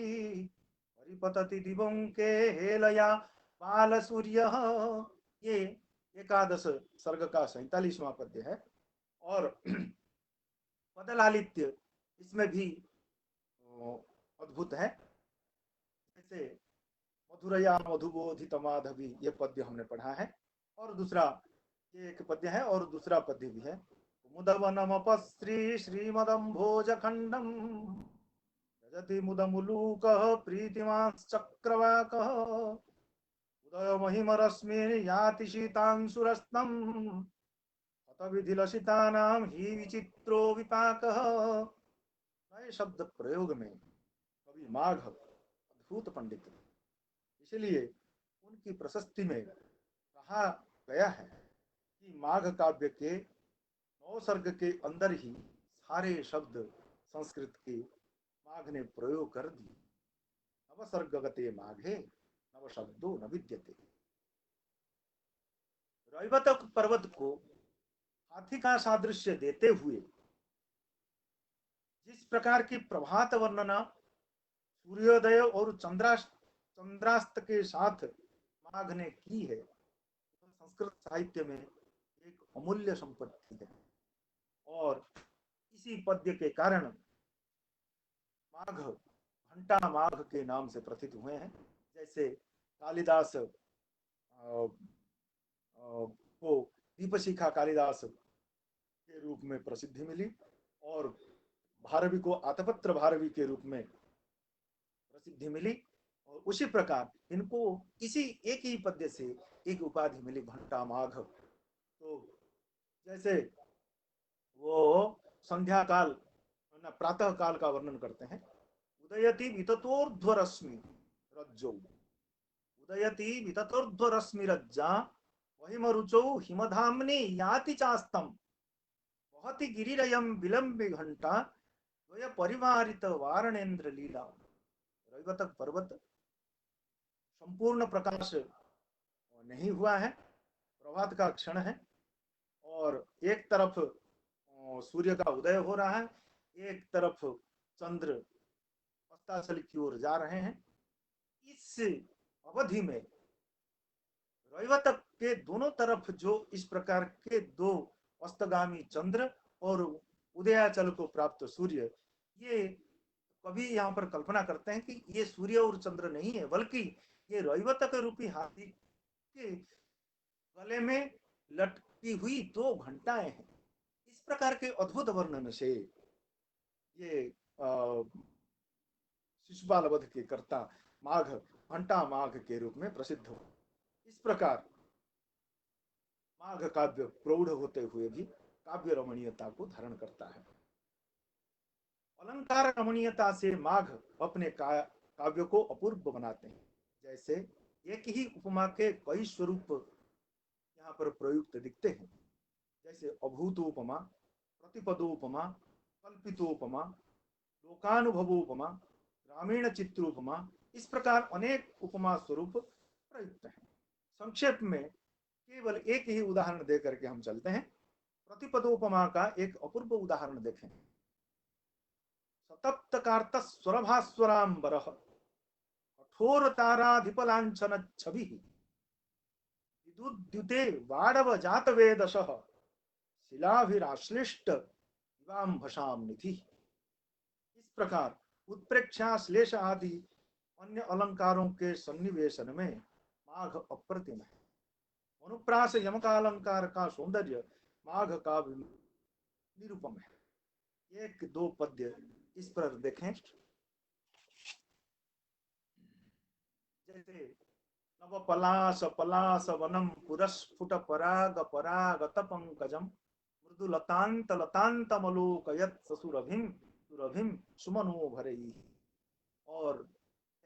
परिपतति दिवंके हेलया बालसूर्यः। ये एकादश सर्ग का 47वां पद्य है। और पदलालित्य इसमें भी अद्भुत है। जैसे मधुरया मधुबोधित माधवी, ये पद्य हमने पढ़ा है। और दूसरा, ये एक पद्य है और दूसरा पद्य भी है। मुदवनमपश्री श्रीमदम्भोजखंडम यजति मुदमुलूकः प्रीतिमांश्चक्रवाकः उदय महिमरश्मिर् याति शीतांशुरस्तं विधिलसितानां ही विचित्रो विपाकः। नए शब्द प्रयोग में कवि माघ अद्भुत पंडित, इसलिए उनकी प्रशस्ति में कहा गया है कि माघ काव्य के 9 सर्ग के अंदर ही सारे शब्द संस्कृत के माघ ने प्रयोग कर दिए। नवसर्गगते माघे नव शब्दों न विद्यते। रैवतक पर्वत को हाथी का सादृश्य देते हुए जिस प्रकार की प्रभात वर्णना सूर्योदय और चंद्रास्त के साथ माघ ने की है, तो संस्कृत साहित्य में एक अमूल्य संपत्ति है। और इसी पद्य के कारण माघ घंटा माघ के नाम से प्रसिद्ध हुए हैं। जैसे कालिदास को दीपशिखा कालिदास के रूप में प्रसिद्धि मिली और भारवी को आतपत्र भारवी के रूप में प्रसिद्धि मिली। और उसी प्रकार इनको इसी एक ही पद्य से एक उपाधि मिली, घंटा माघ। तो जैसे वो संध्या काल, प्रातः काल का वर्णन करते हैं, उदयति विततोर्ध्वरश्मि रज्जौ, उदयति विततोर्ध्वरश्मि रज्जा वहिमरुचौ हिमधाम्नि याति चास्तम वहति गिरिरयं विलंबि घंटा द्वय परिवारित वारणेन्द्र लीला। रविवातक पर्वत संपूर्ण प्रकाश नहीं हुआ है, प्रभात का क्षण है और एक तरफ सूर्य का उदय हो रहा है, एक तरफ चंद्र अस्ताचल की ओर जा रहे हैं। इस अवधि में रविवातक के दोनों तरफ जो इस प्रकार के दो अस्तगामी चंद्र और उदयाचल को प्राप्त सूर्य, ये कभी यहाँ पर कल्पना करते हैं कि ये सूर्य और चंद्र नहीं है, बल्कि ये रविवातक रूपी हाथी के गले में लटकी हुई दो घंटाएं हैं। इस प्रकार के अद्भुत वर्णन से ये शिशुपाल वध के कर्ता माघ घंटा माघ के रूप में प्रसिद्ध हो। इस प्रकार माघ काव्य प्रौढ़ होते हुए भी काव्य रमणीयता को धारण करता है। अलंकार रमणीयता से माघ अपने काव्य को अपूर्व बनाते हैं। जैसे एक ही उपमा के कई स्वरूप यहाँ पर प्रयुक्त दिखते हैं, जैसे अभूतोपमा, प्रतिपदोपमा, कल्पितोपमा, लोकानुभवोपमा, ग्रामीण चित्रोपमा, इस प्रकार अनेक उपमा स्वरूप प्रयुक्त हैं। संक्षेप में केवल एक ही उदाहरण देकर के हम चलते हैं। प्रतिपदोपमा का एक अपूर्व उदाहरण देखें। सतप्तकार्त स्वरभास्वरांबर कठोर ताराधिपलांछन छवि विद्युद्युते वाड़व जात वेदश शिलाभिराश्लिष्ट इवाम्भसाम निधि। इस प्रकार उत्प्रेक्षा श्लेष आदि अन्य अलंकारों के सन्निवेशन में माघ अप्रतिम है। अनुप्रास यमकालंकार का सौंदर्य माघ का निरूपम है। एक दो पद्य इस पर देखें। जैसे नव पलास पलास वनम पुरस्फुट पराग परागत पंकजम मृदुलतांत लतांत मलोकयत ससुरभिम सुरभिम सुमनो भरई। और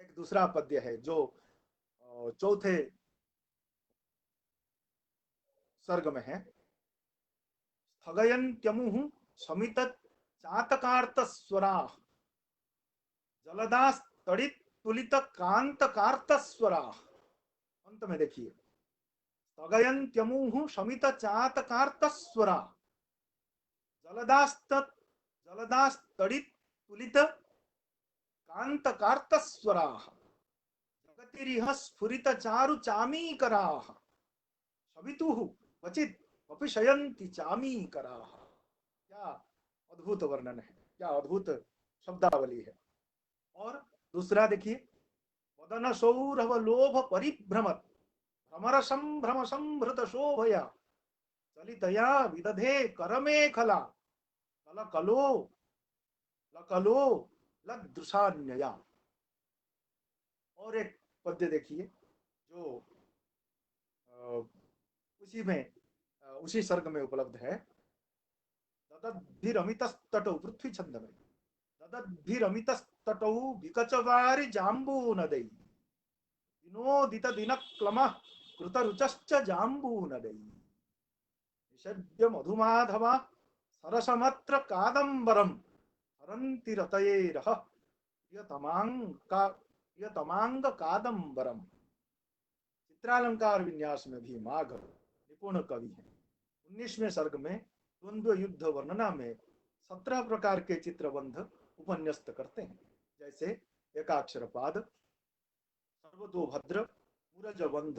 एक दूसरा पद्य है जो चौथे सर्ग में है। स्थगयन्त्यमुः समित चातकार्त स्वरा जलदास तड़ित तुलित कांत कार्त स्वरा। अंत में देखिए, स्थगयन्त्यमुः समित चातकार्त स्वरा जलदास तड़ित तुलित कांत कार्त स्वरा जगतिरिह स्फुरित चारु चामीकराः सवितुः क्वचित् कपिशयन्ति चामीकराः। क्या अद्भुत वर्णन है, क्या अद्भुत शब्दावली है। और दूसरा देखिए, वदन सौरभ लोभ परिभ्रमत भ्रमर संभ्रम संभृत शोभया चलितया विदधे करमेखला कलकलो लकलो लदृशान्यया। और एक पद्य देखिए जो उसी सर्ग में उपलब्ध है। ददद्भिरमितस्तटौ पृथ्वी छंद में ददद्भिरमितस्तटौ विकचवारि जाम्बूनदै विनोदित दिनक्लमः कृतरुचश्च जाम्बूनदै निषद्य मधुमाधवा सरसमत्र कादम्बरं हरन्ति रतयेरः प्रियतमांग कादम्बरम। चित्रालंकार विन्यास में भी माघ निपुण कवि है। 19वें सर्ग में द्वंद्व युद्ध वर्णना में 17 प्रकार के चित्रबंध उपन्यस्त करते हैं। जैसे एकाक्षरपाद, सर्वतोभद्र, मूरजबंध,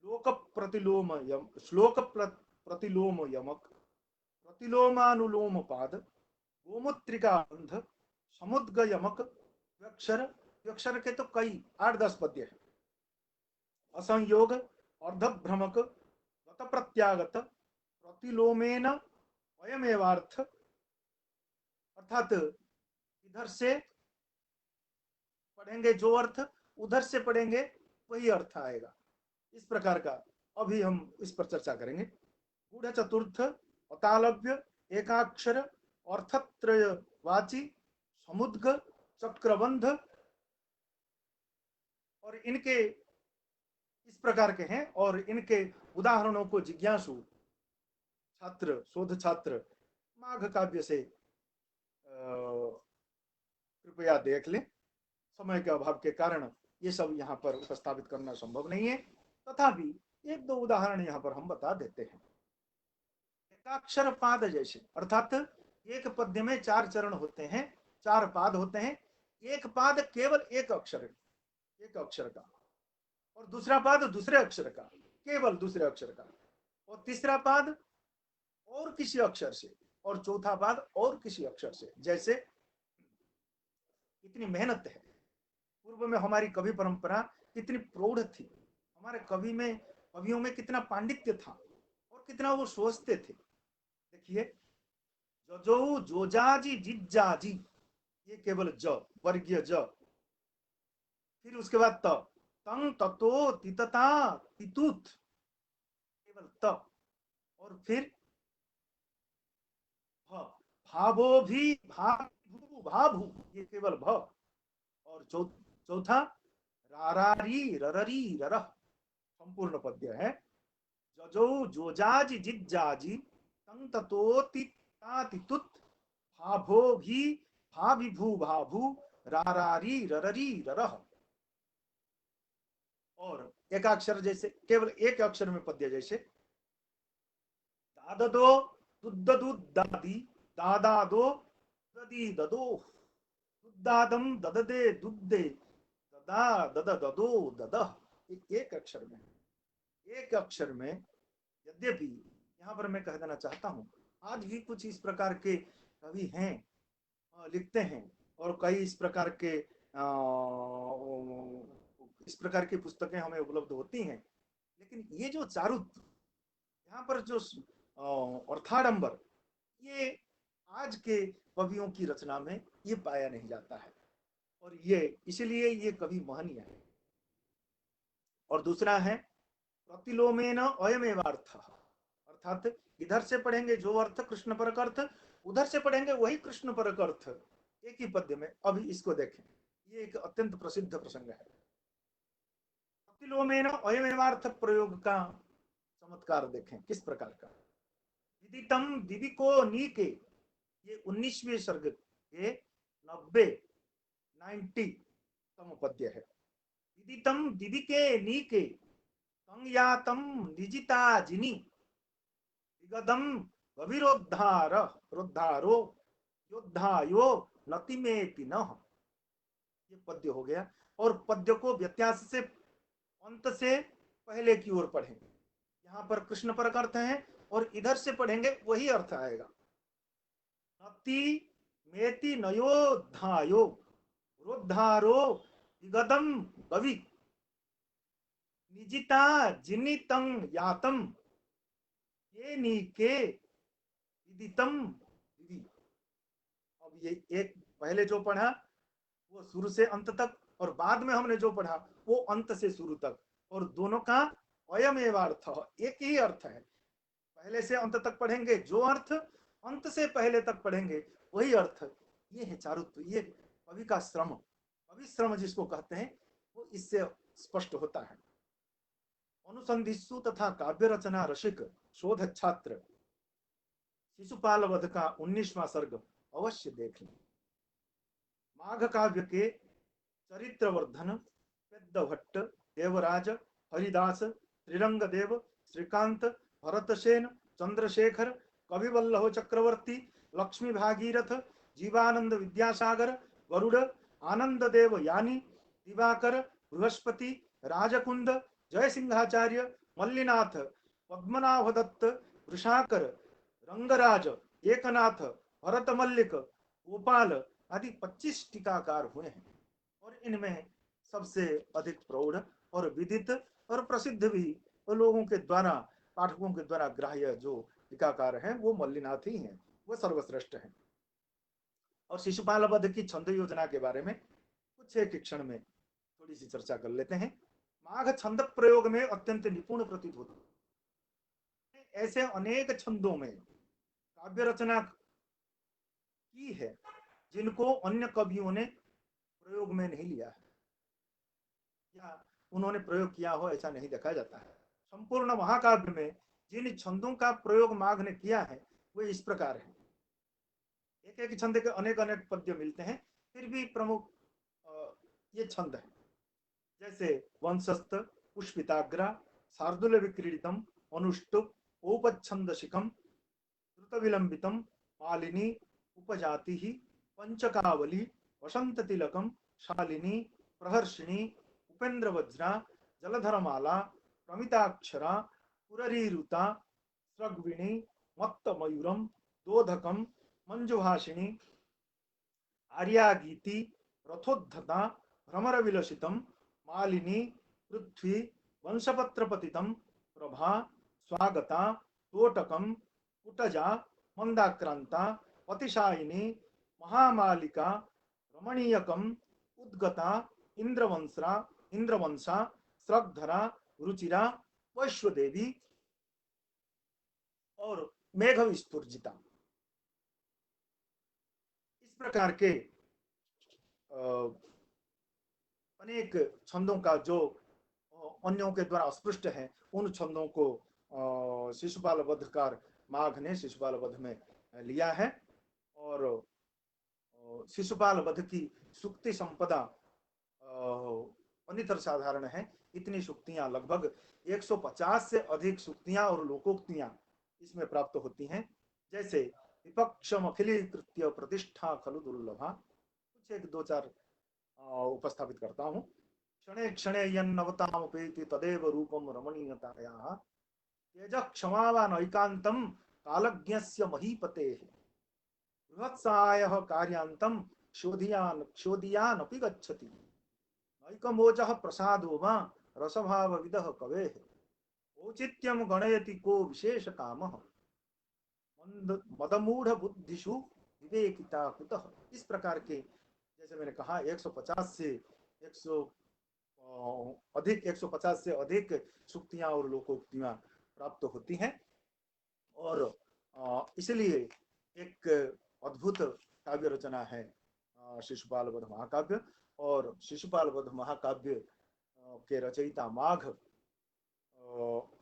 श्लोक प्रतिलोम यमक, प्रतिलोमानुलोम पाद, गोमुत्रिका बंध, समुद्ग यमक, व्यक्षर के तो कई 8-10 पद्य है। असंयोग, अर्धभ्रमक, गत प्रत्यागत, प्रतिलोमेन अयमेवार्थ, अर्थात इधर से पढ़ेंगे जो अर्थ, उधर से पढ़ेंगे वही अर्थ आएगा। इस प्रकार का अभी हम इस पर चर्चा करेंगे। गूढ़ चतुर्थ, अतालव्य, एकाक्षर, अर्थत्रयवाची, समुद्ग, चक्रबंध और इनके इस प्रकार के हैं। और इनके उदाहरणों को जिज्ञासु छात्र, शोध छात्र माघ काव्य से कृपया देख लें। समय के अभाव के कारण ये सब यहाँ पर उपस्थापित करना संभव नहीं है, तथापि एक दो उदाहरण यहाँ पर हम बता देते हैं। एकाक्षर पाद जैसे, अर्थात एक पद्य में 4 चरण होते हैं, 4 पाद होते हैं। एक पाद केवल एक अक्षर का, और दूसरा पाद दूसरे अक्षर का, केवल दूसरे अक्षर का, और तीसरा पाद और किसी अक्षर से, और चौथा पाद और किसी अक्षर से। जैसे कितनी मेहनत है, पूर्व में हमारी कवि परंपरा कितनी प्रौढ़ थी, हमारे कवियों में कितना पांडित्य था और कितना वो सोचते थे। देखिए, जो जोजाजी जिज्जाजी, ये केवल ज, वर्गीय ज। फिर उसके बाद त, तंग ततो तितता तितुत, केवल त। और फिर भ, भावो भी भाभू भाभू, ये केवल भ। और चौथा रारारी रररी ररह, संपूर्ण पद्य है। जजो जोजाजी जिज्जाजी तंग ततो तिता तितुत, भाभो भी भाभिभू भाभू रारारी रररी ररह। और एकाक्षर जैसे, केवल एक अक्षर में पद्य जैसे दाददो दुद्ददु दादी दादादो ददी ददो, दुद्दादम दददे दुद्दे ददा दद ददो ददह। एक अक्षर में यद्यपि यहाँ पर मैं कह देना चाहता हूँ, आज भी कुछ इस प्रकार के कवि हैं, लिखते हैं, और कई इस प्रकार की पुस्तकें हमें उपलब्ध होती हैं। लेकिन ये जो चारुत, यहाँ पर जो अर्थाडंबर, ये आज के कवियों की रचना में ये पाया नहीं जाता है, और ये इसलिए ये कवि महनीय है। और दूसरा है प्रतिलोमेन अयमेवार्थ, अर्थात इधर से पढ़ेंगे जो अर्थ कृष्ण परक अर्थ, उधर से पढ़ेंगे वही कृष्ण परक अर्थ, एक ही पद्य में। अभी इसको देखें, ये एक अत्यंत प्रसिद्ध प्रसंग है। प्रतिलोमेन अयमेवार्थ प्रयोग का चमत्कार देखें किस प्रकार का। विदितम दिविको नीके, ये 19वें सर्ग के 90तम पद्य है। विदितम दिविके नीके संयातम निजिता जिनी, विगदम गविरोद्धार रोद्धारो योद्धायो नतिमेति नः। ये पद्य हो गया। और पद्य को व्यत्यास से अंत से पहले की ओर पढ़ेंगे। यहाँ पर कृष्ण परक अर्थ है, और इधर से पढ़ेंगे वही अर्थ आएगा। नति मेति नयोद्धायो रोद्धारो विगदम गवि निजिता जिनितं यातम ये नीके विदितम विधि। अब ये एक पहले जो पढ़ा वो शुरू से अंत तक, और बाद में हमने जो पढ़ा वो अंत से शुरू तक, और दोनों का अयमेवार्थ, एक ही अर्थ है। पहले से अंत तक पढ़ेंगे जो अर्थ, अंत से पहले तक पढ़ेंगे वही अर्थ। ये है चारुत्व, ये कवि का श्रम, कवि श्रम जिसको कहते हैं, वो इससे स्पष्ट होता है। अनुसंधिसु तथा काव्य रचना रसिक शोध छात्र शिशुपाल वध का 19वां सर्ग अवश्य देख लें। माघ काव्य के चरित्रवर्धन पेद्द भट्ट, देवराज, हरिदास, त्रिरंग देव, श्रीकांत, भरतसेन, चंद्रशेखर, कविवल्लभ चक्रवर्ती, लक्ष्मी भागीरथ, जीवानंद विद्यासागर, गरुड़, आनंद देव यानी, दिवाकर, बृहस्पति, राजकुंद, जय सिंहाचार्य, मल्लिनाथ, पद्मनाभ दत्त, वृषाकर, रंगराज, एकनाथ, भरत मल्लिक, गोपाल आदि 25 टीकाकार हुए हैं। और इनमें सबसे अधिक प्रौढ़ और विदित और प्रसिद्ध भी लोगों के द्वारा, पाठकों के द्वारा ग्राह्य जो टीकाकार हैं वो मल्लिनाथ ही हैं, वो सर्वश्रेष्ठ हैं। और शिशुपाल वध की छंद योजना के बारे में कुछ एक क्षण में थोड़ी सी चर्चा कर लेते हैं। माघ छंद प्रयोग में अत्यंत निपुण प्रतीत होता है। ऐसे अनेक छंदों में काव्य रचना की है जिनको अन्य कवियों ने प्रयोग में नहीं लिया है, या उन्होंने प्रयोग किया हो ऐसा नहीं देखा जाता है। संपूर्ण महाकाव्य में जिन छंदों का प्रयोग माघ ने किया है वे इस प्रकार है। एक एक छंद के अनेक अनेक पद्य मिलते हैं, फिर भी प्रमुख ये छंद है। जैसे वंशस्थ, पुष्पिताग्रा, शार्दूल विक्रीडितम, अनुष्टुप, औपच्छंद शिखम, द्रुत विलंबितम, मालिनी, उपजाति, पंचकावली, वसंत तिलकम, शालिनी, प्रहर्षिणी, उपेंद्र वज्रा, जलधरमाला, प्रमिताक्षरा, पुररीरुता, स्रग्विणी, मत्त मयूरम, दोधकम, मंजुभाषिणी, आर्यागीति, रथोद्धता, भ्रमर विलसितम, मालिनी, पृथ्वी, वंशपत्रपतितम, प्रभा, स्वागता, तोटकम, कुटजा, मंदाक्रांता, पतिशायिनी, महामालिका, रमणीयकम, उद्गता, इंद्रवंशा, स्रग्धरा, रुचिरा, वैश्वदेवी और मेघ विस्तुर्जिता। इस प्रकार के अनेक छंदों का जो अन्यों के द्वारा अस्पृष्ट है, उन छंदों को शिशुपाल वधकार माघ ने शिशुपाल वध में लिया है। और शिशुपाल वध की सूक्ति संपदा अनितर साधारण है। इतनी सूक्तियां, लगभग 150 से अधिक सूक्तियां और लोकोक्तियां इसमें प्राप्त होती हैं। जैसे विपक्षम अखिलीकृत्य प्रतिष्ठा खलु दुर्लभा, कुछ एक दो चार उपस्थापित करता हूँ। क्षणे क्षणे यन्नवतामुपेति तदेव रूपम रमणीयतायाः, तेजः क्षमावान ऐकान्तं कालज्ञस्य महीपतेः, बृहत्सायः कार्यान्तं क्षोधियानपि गच्छति, नैकमोचः प्रसादो वा रसभावविदः कवेः, औचित्यं गणयति को विशेष कामः, मदमूढ़ बुद्धिषु विवेकिता कुतः। इस प्रकार के, जैसे मैंने कहा, 150 से 150 से अधिक सूक्तियां और लोकोक्तियां प्राप्त होती हैं। और इसलिए एक अद्भुत काव्य रचना है शिशुपाल वध महाकाव्य। और शिशुपाल वध महाकाव्य के रचयिता माघ,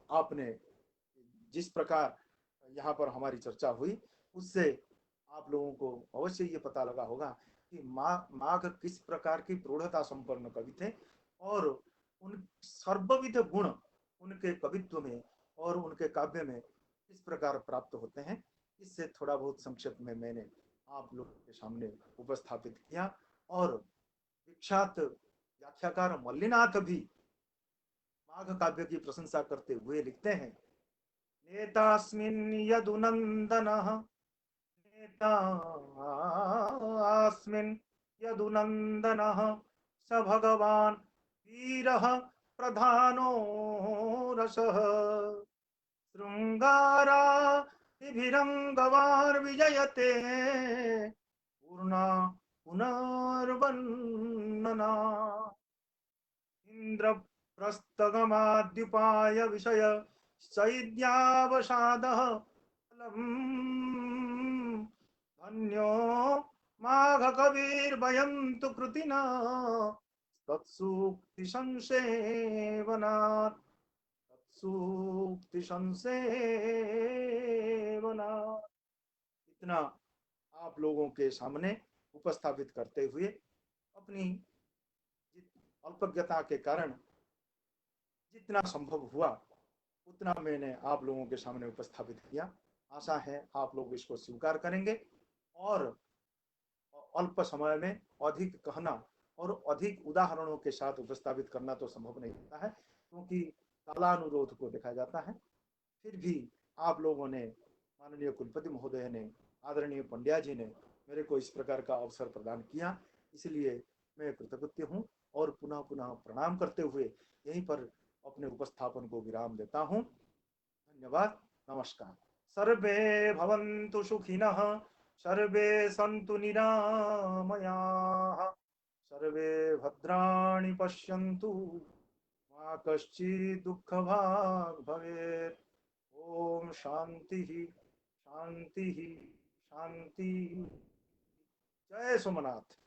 आपने जिस प्रकार यहाँ पर हमारी चर्चा हुई, उससे आप लोगों को अवश्य ये पता लगा होगा कि माघ किस प्रकार की प्रौढ़ता संपन्न कवि थे और उन सर्वविध गुण उनके कवित्व में और उनके काव्य में किस प्रकार प्राप्त होते हैं। इससे थोड़ा बहुत संक्षेप में मैंने आप लोग के सामने उपस्थापित किया। और विख्यात व्याख्याकार मल्लिनाथ भी माघ काव्य की प्रशंसा करते हुए लिखते हैं, नेतास्मिन् यदुनन्दनः, नेतास्मिन् यदुनन्दनः, स भगवान् वीरः प्रधानो रसः, शृङ्गारादिभिरङ्गवान् विजयते पूर्णा पुनर्वन्नना, इन्द्रप्रस्थगमाद्युपाय विषय सैद्यावसादः धन्यो माघ कविर्वयं तु कृतिना तत्सूक्ति संसेवनात्, तत्सूक्ति संसेवनात्। इतना आप लोगों के सामने उपस्थापित करते हुए अपनी अल्पज्ञता के कारण जितना संभव हुआ उतना मैंने आप लोगों के सामने उपस्थापित किया। आशा है आप लोग इसको स्वीकार करेंगे और अल्प समय में अधिक कहना और अधिक उदाहरणों के साथ उपस्थापित करना तो संभव नहीं होता है, क्योंकि कालानुरोध को देखा जाता है। फिर भी आप लोगों ने, माननीय कुलपति महोदय ने, आदरणीय पंड्या जी ने मेरे को इस प्रकार का अवसर प्रदान किया, इसलिए मैं कृतज्ञ हूँ और पुनः पुनः प्रणाम करते हुए यहीं पर अपने उपस्थापन को विराम देता हूँ। धन्यवाद, नमस्कार। सर्वे भवन्तु सुखिनः, सर्वे सन्तु निरामयाः, सर्वे भद्राणि पश्यन्तु, मा कश्चित् दुःखभाग् भवेत्। ओम शांति शांति शांति। जय सोमनाथ।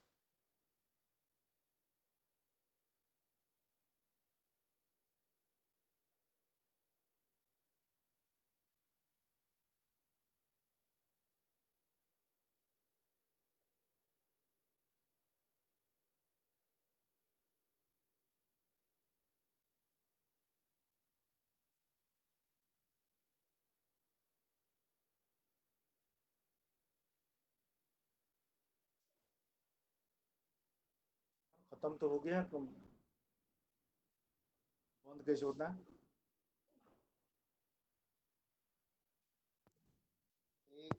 खत्म तो हो गया, तुम बंद कैसे होता है?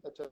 अच्छा